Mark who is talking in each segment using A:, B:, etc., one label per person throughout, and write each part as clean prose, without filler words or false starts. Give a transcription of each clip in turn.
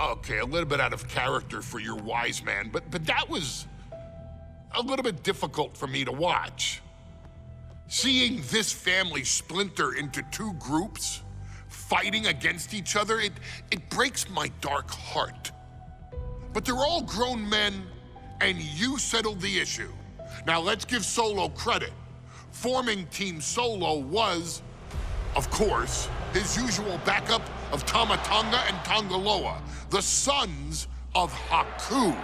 A: Okay, a little bit out of character for your wise man, but that was a little bit difficult for me to watch. Seeing this family splinter into two groups, fighting against each other, it breaks my dark heart. But they're all grown men, and you settled the issue. Now let's give Solo credit. Forming Team Solo was, of course, his usual backup of Tama Tonga and Tongaloa, the sons of Haku,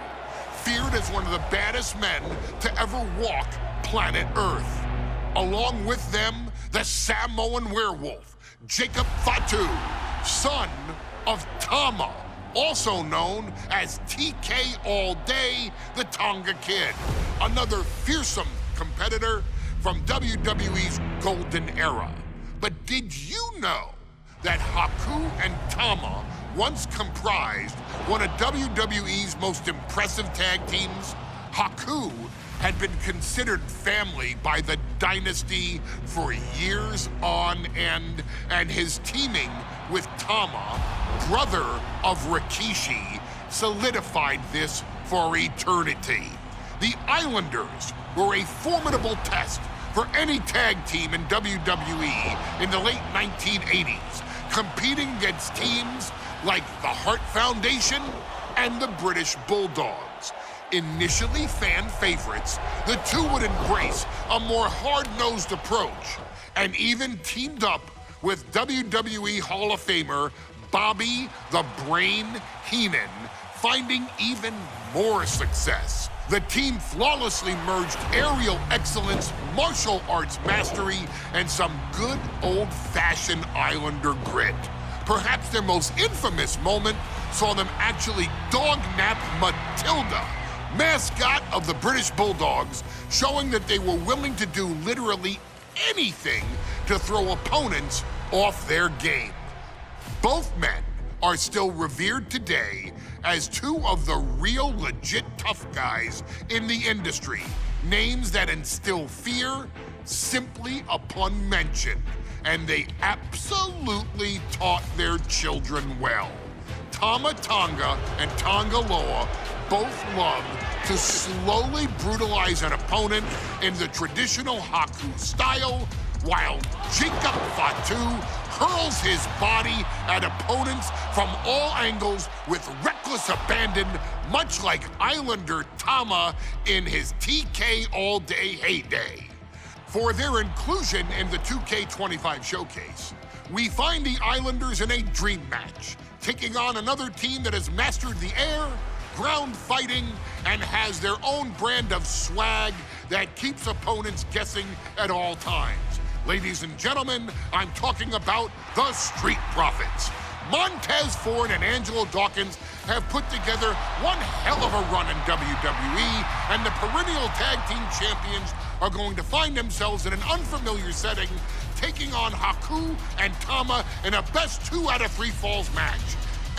A: feared as one of the baddest men to ever walk planet Earth. Along with them, the Samoan werewolf, Jacob Fatu, son of Tama, also known as TK All Day, the Tonga Kid, another fearsome competitor from WWE's golden era. But did you know that Haku and Tama once comprised one of WWE's most impressive tag teams? Haku had been considered family by the Dynasty for years on end, and his teaming with Tama, brother of Rikishi, solidified this for eternity. The Islanders were a formidable test for any tag team in WWE in the late 1980s, competing against teams like the Hart Foundation and the British Bulldogs. Initially fan favorites, the two would embrace a more hard-nosed approach and even teamed up with WWE Hall of Famer Bobby the Brain Heenan, finding even more success. The team flawlessly merged aerial excellence, martial arts mastery, and some good old-fashioned Islander grit. Perhaps their most infamous moment saw them actually dog-nap Matilda, mascot of the British Bulldogs, showing that they were willing to do literally anything to throw opponents off their game. Both men are still revered today as two of the real legit tough guys in the industry, names that instill fear simply upon mention, and they absolutely taught their children well. Tama Tonga and Tongaloa both love to slowly brutalize an opponent in the traditional Haku style, while Jacob Fatu hurls his body at opponents from all angles with reckless abandon, much like Islander Tama in his TK All Day heyday. For their inclusion in the 2K25 showcase, we find the Islanders in a dream match, taking on another team that has mastered the air, ground fighting, and has their own brand of swag that keeps opponents guessing at all times. Ladies and gentlemen, I'm talking about the Street Profits. Montez Ford and Angelo Dawkins have put together one hell of a run in WWE, and the perennial tag team champions are going to find themselves in an unfamiliar setting, taking on Haku and Tama in a best 2 out of 3 falls match.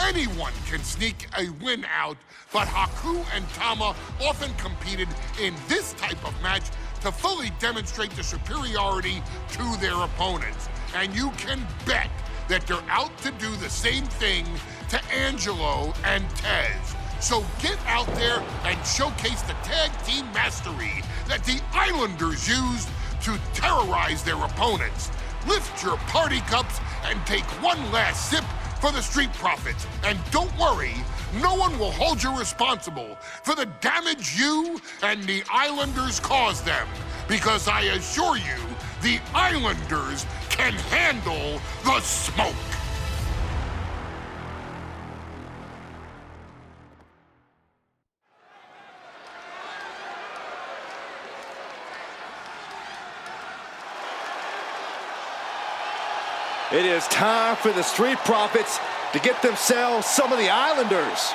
A: Anyone can sneak a win out, but Haku and Tama often competed in this type of match to fully demonstrate the superiority to their opponents. And you can bet that they're out to do the same thing to Angelo and Tez. So get out there and showcase the tag team mastery that the Islanders used to terrorize their opponents. Lift your party cups and take one last sip for the Street Profits. And don't worry, no one will hold you responsible for the damage you and the Islanders caused them, because I assure you, the Islanders can handle the smoke.
B: It is time for the Street Profits to get themselves some of the Islanders.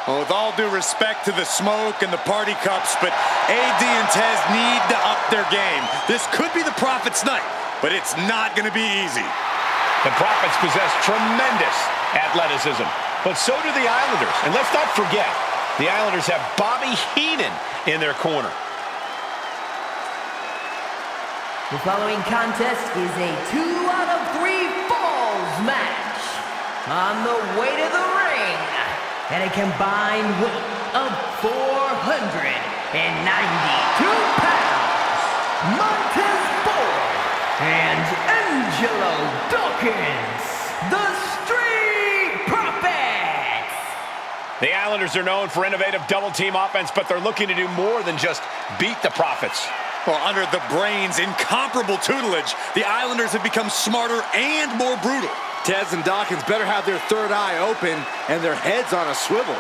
C: Well, with all due respect to the smoke and the party cups, but AD and Tez need to up their game. This could be the Profits' night, but it's not going to be easy.
D: The Profits possess tremendous athleticism, but so do the Islanders. And let's not forget, the Islanders have Bobby Heenan in their corner.
E: The following contest is a 2 out of 3 falls match. On the way to the ring, and a combined weight of 492 pounds, Montez Ford and Angelo Dawkins, the Street Profits!
D: The Islanders are known for innovative double-team offense, but they're looking to do more than just beat the Profits.
C: Well, under the Brains' incomparable tutelage, the Islanders have become smarter and more brutal.
B: Tez and Dawkins better have their third eye open and their heads on a swivel.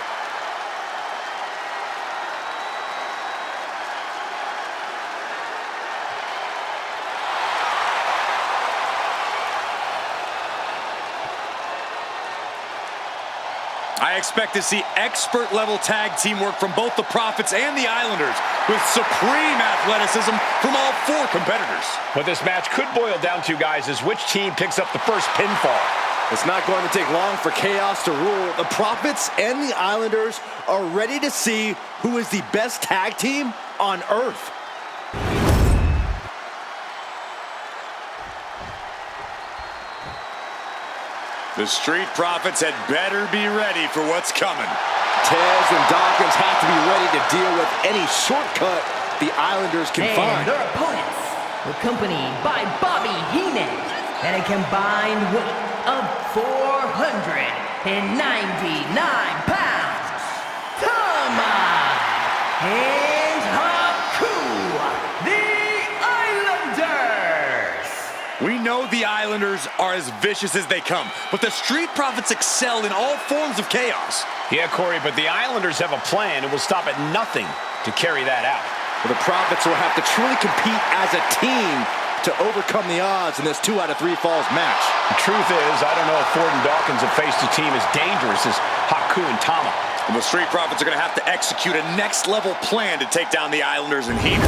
C: I expect to see expert-level tag teamwork from both the Profits and the Islanders, with supreme athleticism from all four competitors.
D: What this match could boil down to, guys, is which team picks up the first pinfall.
B: It's not going to take long for chaos to rule. The Profits and the Islanders are ready to see who is the best tag team on Earth.
C: The Street Profits had better be ready for what's coming.
B: Tez and Dawkins have to be ready to deal with any shortcut the Islanders can
E: And
B: find.
E: their opponents, accompanied by Bobby Heenan, and a combined weight of 499 pounds, Tama and Haku, the Islanders!
C: We know the Islanders are as vicious as they come, but the Street Profits excel in all forms of chaos.
D: Yeah, Corey, but the Islanders have a plan and will stop at nothing to carry that out.
B: Well, the Profits will have to truly compete as a team to overcome the odds in this 2 out of 3 falls match.
D: The truth is, I don't know if Ford and Dawkins have faced a team as dangerous as Haku and Tama.
C: And the Street Profits are going to have to execute a next-level plan to take down the Islanders and Heenan.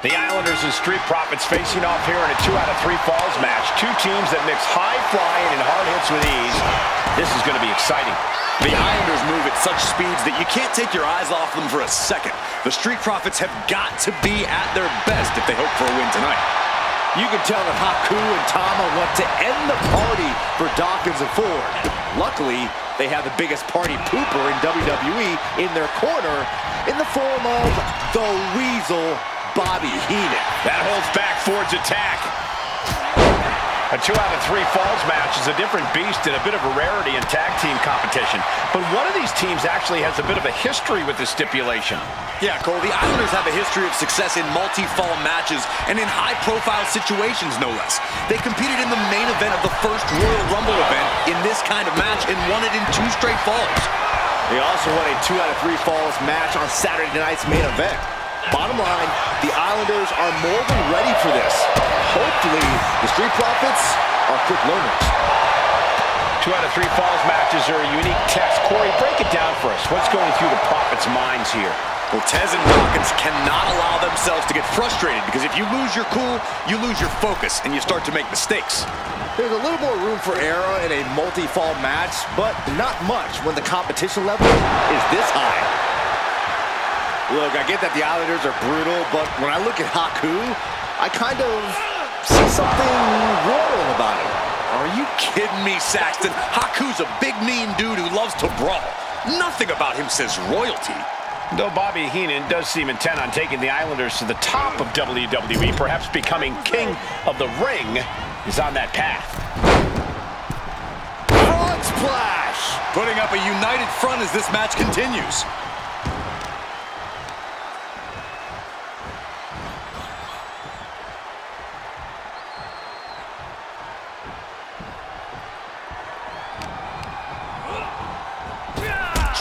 D: The Islanders and Street Profits facing off here in a 2 out of 3 falls match. Two teams that mix high flying and hard hits with ease. This is going to be exciting.
C: The Islanders move at such speeds that you can't take your eyes off them for a second. The Street Profits have got to be at their best if they hope for a win tonight.
B: You can tell that Haku and Tama want to end the party for Dawkins and Ford. Luckily, they have the biggest party pooper in WWE in their corner in the form of the Weasel, Bobby Heenan.
D: That holds back Ford's attack. A 2 out of 3 falls match is a different beast and a bit of a rarity in tag team competition. But one of these teams actually has a bit of a history with this stipulation.
C: Yeah, Cole, the Islanders have a history of success in multi-fall matches and in high-profile situations, no less. They competed in the main event of the first Royal Rumble event in this kind of match and won it in 2 straight falls.
B: They also won a 2 out of 3 falls match on Saturday night's main event. Bottom line, the Islanders are more than ready for this. Hopefully, the Street Profits are quick learners.
D: 2 out of 3 falls matches are a unique test. Corey, break it down for us. What's going through the Profits' minds here?
C: Well, Tez and Dawkins cannot allow themselves to get frustrated because if you lose your cool, you lose your focus and you start to make mistakes.
B: There's a little more room for error in a multi-fall match, but not much when the competition level is this high. Look, I get that the Islanders are brutal, but when I look at Haku, I kind of see something royal about him.
C: Are you kidding me, Saxton? Haku's a big, mean dude who loves to brawl. Nothing about him says royalty.
D: Though Bobby Heenan does seem intent on taking the Islanders to the top of WWE, perhaps becoming king of the ring, is on that path.
B: Frog splash!
C: Putting up a united front as this match continues.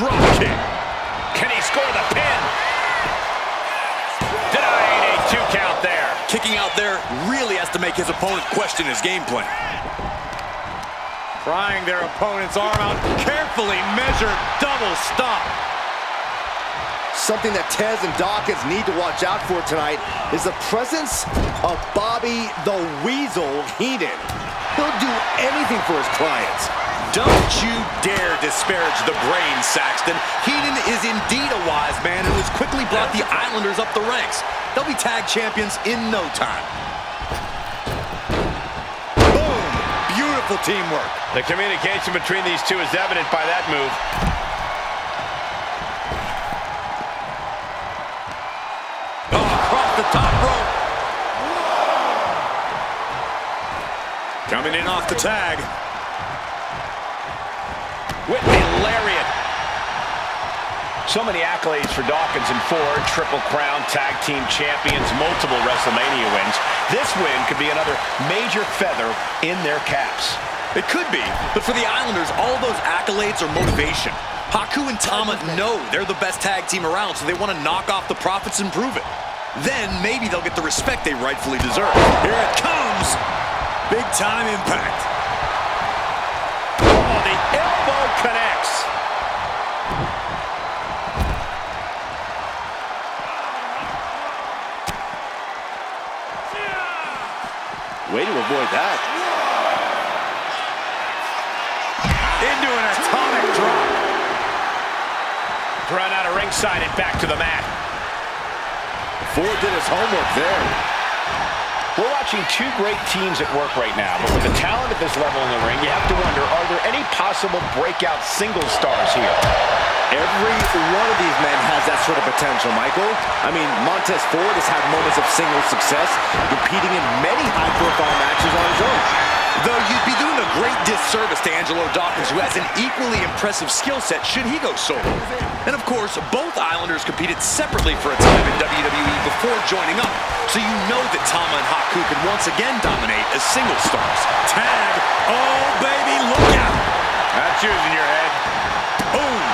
C: Drop kick.
D: Can he score the pin? Denying a 2 count there.
C: Kicking out there really has to make his opponent question his game plan. Prying their opponent's arm out. Carefully measured double stomp.
B: Something that Tez and Dawkins need to watch out for tonight is the presence of Bobby the Weasel Heenan. He'll do anything for his clients.
C: Don't you dare disparage the brain, Saxton. Heenan is indeed a wise man who has quickly brought the Islanders up the ranks. They'll be tag champions in no time. Boom! Beautiful teamwork.
D: The communication between these two is evident by that move.
C: Oh, across the top rope. Coming in off the tag.
D: Whitney lariat. So many accolades for Dawkins and Ford. Triple Crown Tag Team Champions, multiple WrestleMania wins. This win could be another major feather in their caps.
C: It could be, but for the Islanders, all those accolades are motivation. Haku and Tama know they're the best tag team around, so they want to knock off the Profits and prove it. Then maybe they'll get the respect they rightfully deserve. Here it comes! Big time impact.
D: Oh, the elbow connects.
B: Way to avoid that.
D: Into an atomic drop. Run out of ringside and back to the mat.
B: Ford did his homework there.
D: We're watching two great teams at work right now, but with the talent at this level in the ring, you have to wonder, are there any possible breakout single stars here?
B: Every one of these men has that sort of potential, Michael. I mean, Montez Ford has had moments of single success, competing in many high-profile matches on his own.
C: Though you'd be doing a great disservice to Angelo Dawkins, who has an equally impressive skill set should he go solo. And of course, both Islanders competed separately for a time in WWE before joining up, so you know that Tama and Haku can once again dominate as single stars. Tag! Oh, baby, look out!
D: That's yours in your head.
C: Boom!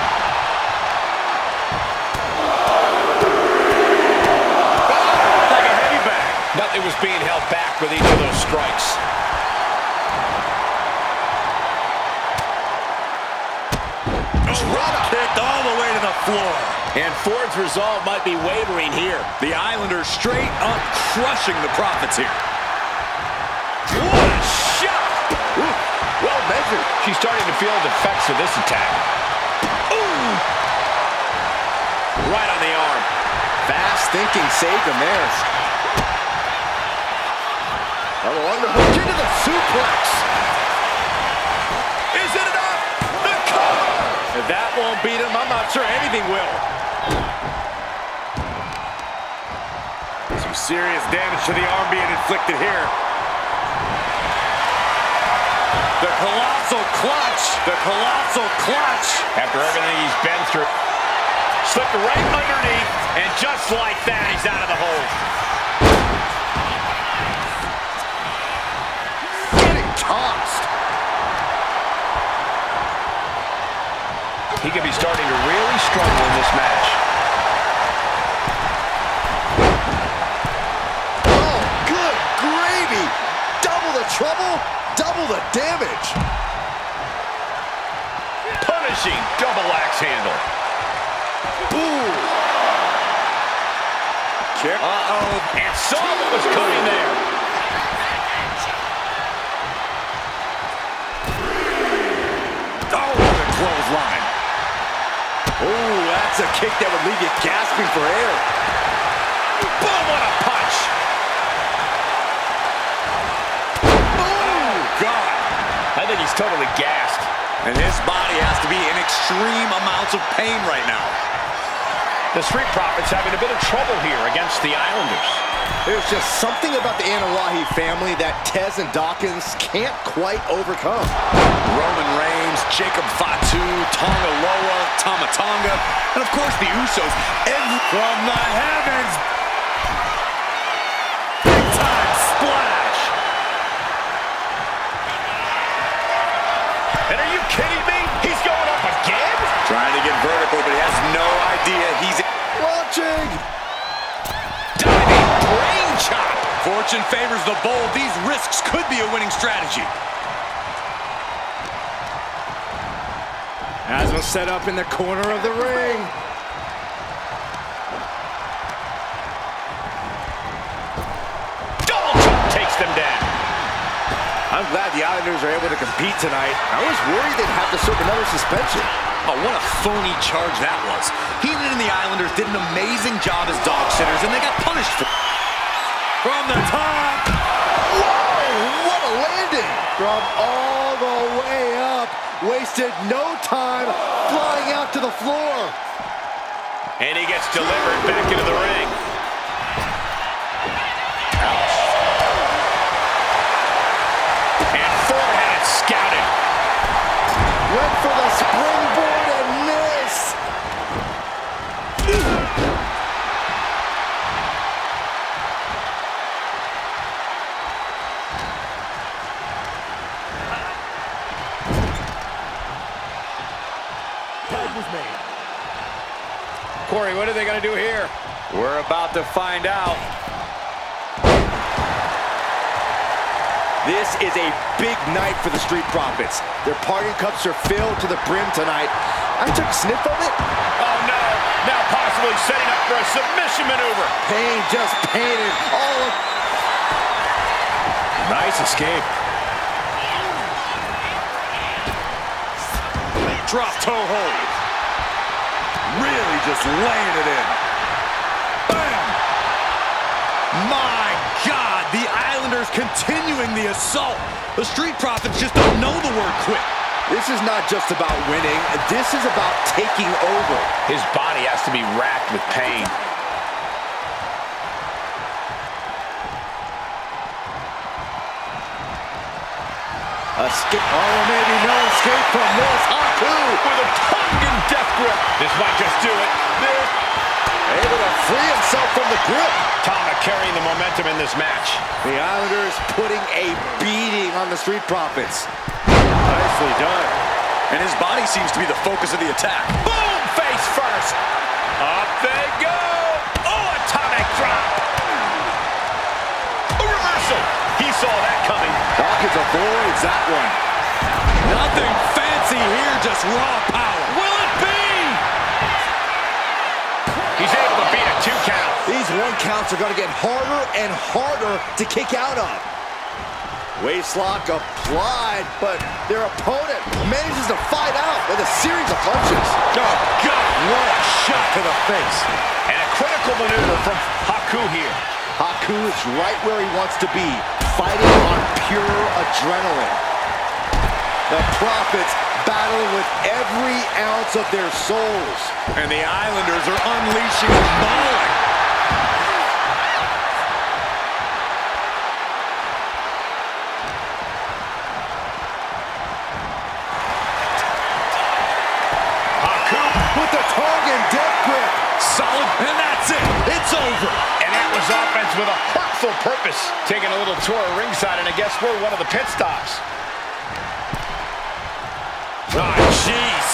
D: Like a heavy bag. Nothing was being held back with each of those strikes.
C: Drop kicked all the way to the floor.
B: And Ford's resolve might be wavering here.
C: The Islanders straight up crushing the Profits here.
D: What a shot!
B: Ooh, well measured.
D: She's starting to feel the effects of this attack.
C: Ooh!
D: Right on the arm.
B: Fast thinking saved him there. Underhook into the suplex.
C: Is it enough? The cover!
B: If that won't beat him, I'm not sure anything will.
D: Some serious damage to the arm being inflicted here.
C: The colossal clutch! The colossal clutch!
D: After everything he's been through. Slipped right underneath, and just like that, he's out of the hold.
B: Getting tossed.
D: He could be starting to really struggle in this match.
B: Oh, good gravy. Double the trouble, double the damage.
D: Punishing double axe handle.
B: Ooh. Kick.
D: Uh-oh. And saw what was coming there.
C: Oh, what a clothesline.
B: Ooh, that's a kick that would leave you gasping for air.
D: Boom, what a punch.
C: Oh, God.
D: I think he's totally gassed.
C: And his body has to be in extreme amounts of pain right now.
D: The Street Profits having a bit of trouble here against the Islanders.
B: There's just something about the Anawahi family that Tez and Dawkins can't quite overcome.
C: Roman Reigns, Jacob Fatu, Tonga Loa, Tama Tonga, and of course the Usos. From the heavens! Big time splash!
D: And are you kidding me? He's going up again?
C: Trying to get vertical, but he has no idea he's
B: Launching!
C: diving brain chop. Fortune favors the bold. These risks could be a winning strategy.
B: Has him set up in the corner of the ring.
D: Double chop takes them down.
B: I'm glad the the Islanders are able to compete tonight. I was worried they'd have to serve another suspension.
C: Oh, what a phony charge that was. Heenan and the Islanders did an amazing job as dog sitters, and they got punished for from the top.
B: Whoa, what a landing! From all the way up. Wasted no time flying out to the floor.
D: And he gets delivered back into the ring. And forehand scouted.
B: Went for the springboard and missed. Tag was made.
D: Corey, what are they going to do here?
B: We're about to find out. This is a big night for the Street Profits. Their party cups are filled to the brim tonight. I took a sniff of it.
D: Oh, no. Now possibly setting up for a submission maneuver.
B: Pain just painted all of...
D: Nice escape.
C: Drop toe hold.
B: Really just laying it in.
C: Bam! My God, the Islanders continuing the assault. The Street Profits just don't know the word quit.
B: This is not just about winning. This is about taking over.
D: His body has to be racked with pain.
B: Escape. Oh, maybe no escape from this. Haku
D: With a Tongan death grip. This might just do it. This.
B: able to free himself from the grip.
D: Tama carrying the momentum in this match.
B: The Islanders putting a beating on the Street Profits. Nicely done.
C: And his body seems to be the focus of the attack.
D: Boom! Face first. Up they go. Oh, atomic drop. A reversal. He saw that coming.
B: Dawkins avoids that one.
C: Nothing fancy here, just raw power. Will it be?
D: He's able to beat a 2 count.
B: These 1 counts are going to get harder and harder to kick out of. Waistlock applied, but their opponent manages to fight out with a series of punches.
C: Oh, God, what a shot to the face.
D: And a critical maneuver from Haku here.
B: Haku is right where he wants to be, fighting on pure adrenaline. The Profits battling with every ounce of their souls.
C: And the Islanders are unleashing a mauling.
D: Haku
B: With the Tongan death grip.
C: Solid, and that's it. It's over.
D: And that was offense with a hurtful purpose. Taking a little tour of ringside, and I guess we're one of the pit stops.
C: Oh, jeez.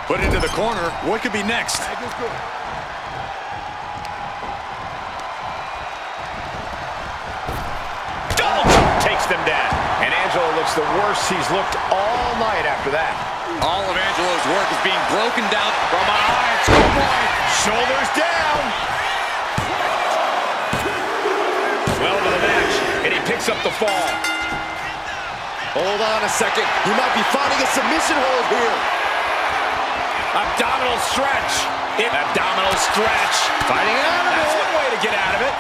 C: Put into the corner. What could be next?
D: Takes them down. And Angelo looks the worst he's looked all night after that.
C: All of Angelo's work is being broken down from behind.
D: Shoulders down. Well to the match. And he picks up the fall.
B: Hold on a second. He might be finding a submission hold here.
D: Abdominal stretch. Abdominal stretch.
B: Fighting out of
D: That's
B: it.
D: one way to get out of it.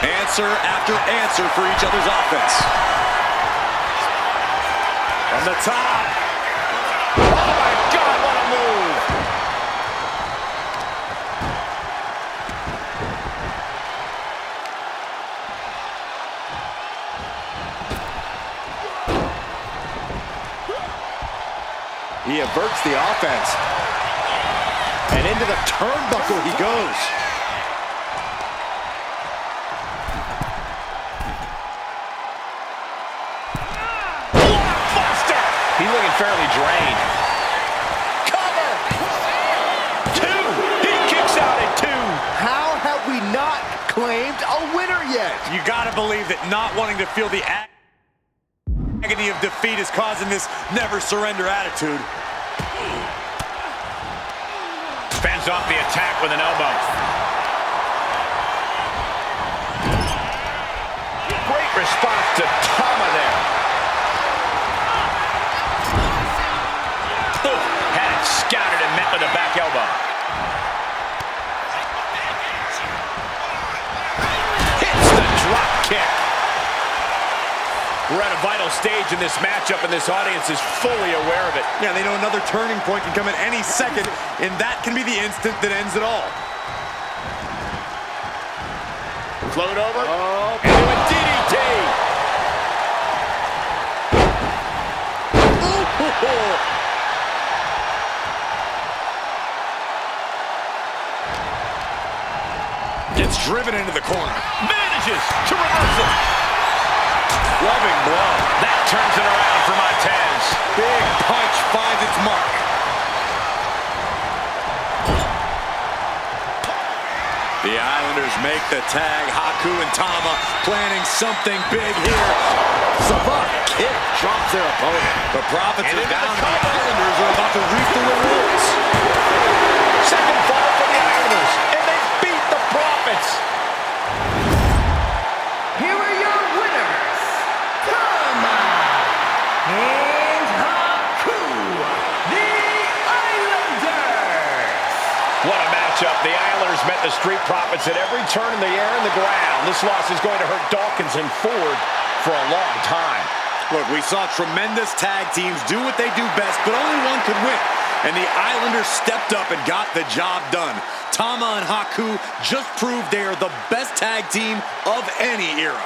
C: Answer after answer for each other's offense.
D: From the top. Oh my God, what a move.
B: He averts the offense. And into the turnbuckle he goes.
D: He's looking fairly drained. Cover! 2! He kicks out at 2!
B: How claimed a winner yet.
C: You gotta believe that not wanting to feel the agony of defeat is causing this never surrender attitude.
D: Fends off the attack with an elbow. Great response to Tama there. Had it scouted and met with a back elbow. Hits the drop kick. We're at a vital stage in this matchup, and this audience is fully aware of it.
C: Yeah, they know another turning point can come at any second, and that can be the instant that ends it all.
D: Float over. Into a DDT.
C: Gets driven into the corner.
D: Manages to reverse it. Loving blow. That turns it around for Montez.
C: Big punch finds its mark. The Islanders make the tag. Haku and Tama planning something big here.
B: Savant kick drops their opponent.
C: The Profits
D: And
C: are
D: into
C: down.
D: the
C: The
D: cover.
C: Islanders are about to reap the rewards.
D: Second fall for the Islanders, and they beat the Profits.
E: Here are your winners, Tama and Haku, the Islanders.
D: What a matchup. The Islanders met the Street Profits at every turn in the air and the ground. This loss is going to hurt Dawkins and Ford for a long time.
C: Look, we saw tremendous tag teams do what they do best, but only one could win. And the Islanders stepped up and got the job done. Tama and Haku just proved they are the best tag team of any era.